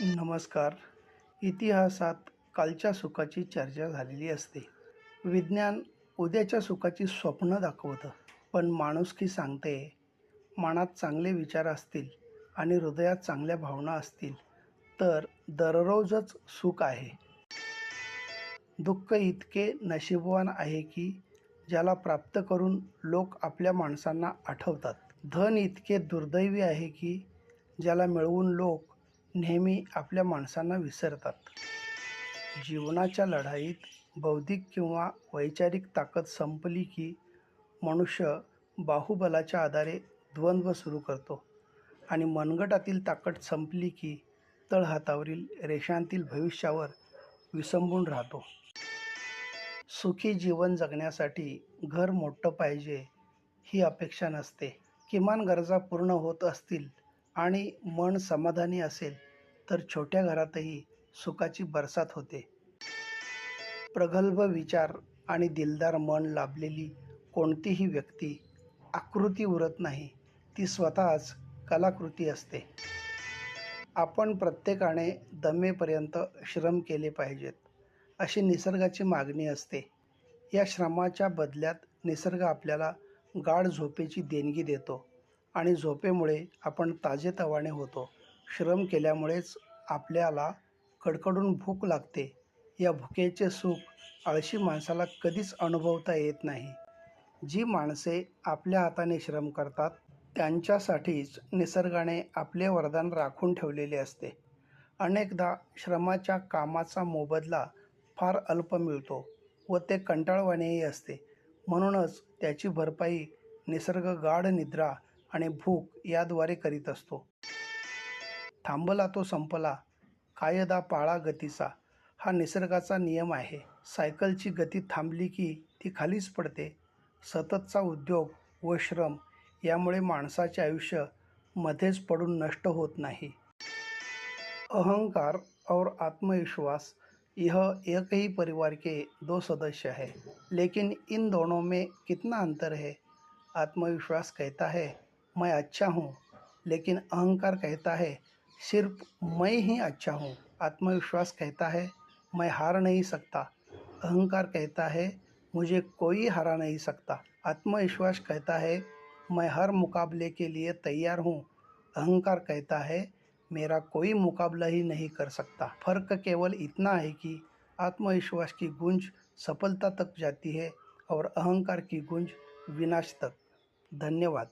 नमस्कार. इतिहासात कालच्या सुखाची चर्चा झालेली असते. विज्ञान उद्याच्या सुखाची स्वप्न दाखवतं, पण माणुसकी सांगते, मनात चांगले विचार असतील आणि हृदयात चांगल्या भावना असतील, तर दररोजच सुख आहे. दुःख इतके नशीबवान आहे की ज्याला प्राप्त करून लोक आपल्या माणसांना आठवतात. धन इतके दुर्दैवी आहे की ज्याला मिळवून लोक नेहमी आपल्या माणसांना विसरतात. जीवनाच्या लढाईत बौद्धिक किंवा वैचारिक ताकद संपली की मनुष्य बाहुबलाच्या आधारे द्वंद्व सुरू करतो आणि मनगटातील ताकद संपली की तळहातावरील रेषांतील भविष्यावर विसंबून राहतो. सुखी जीवन जगण्यासाठी घर मोठं पाहिजे ही अपेक्षा नसते. किमान गरजा पूर्ण होत असतील आणि मन समाधानी असेल तर छोट्या घरातही सुखाची बरसात होते. प्रगल्भ विचार आणि दिलदार मन लाभलेली कोणतीही व्यक्ती आकृती उरत नाही, ती स्वतःच कलाकृती असते. आपण प्रत्येकाने दमेपर्यंत श्रम केले पाहिजेत, अशी निसर्गाची मागणी असते. या श्रमाच्या बदल्यात निसर्ग आपल्याला गाढ झोपेची देणगी देतो आणि झोपेमुळे आपण ताजेतवाने होतो. श्रम केल्यामुळेच आपल्याला कडकडून भूक लागते. या भुकेचे सुख आळशी माणसाला कधीच अनुभवता येत नाही. जी माणसे आपल्या हाताने श्रम करतात त्यांच्यासाठीच निसर्गाने आपले वरदान राखून ठेवलेले असते. अनेकदा श्रमाच्या कामाचा मोबदला फार अल्प मिळतो व ते कंटाळवाणेही असते. म्हणूनच त्याची भरपाई निसर्ग गाढ निद्रा आणि भूक याद्वारे करीत असतो. थांबला तो संपला, कायदा पाळा गतीचा, हा निसर्गाचा नियम आहे. सायकलची गती थांबली की ती खालीच पडते. सततचा उद्योग व श्रम यामुळे माणसाचे आयुष्य मध्येच पडून नष्ट होत नाही. अहंकार और आत्मविश्वास यह एक ही परिवार के दो सदस्य हैं, लेकिन इन दोनों में कितना अंतर है. आत्मविश्वास कहता है मैं अच्छा हूँ, लेकिन अहंकार कहता है सिर्फ मैं ही अच्छा हूँ. आत्मविश्वास कहता है मैं हार नहीं सकता, अहंकार कहता है मुझे कोई हरा नहीं सकता. आत्मविश्वास कहता है मैं हर मुकाबले के लिए तैयार हूँ, अहंकार कहता है मेरा कोई मुकाबला ही नहीं कर सकता. फर्क केवल इतना है कि आत्मविश्वास की गूंज सफलता तक जाती है और अहंकार की गूंज विनाश तक. धन्यवाद.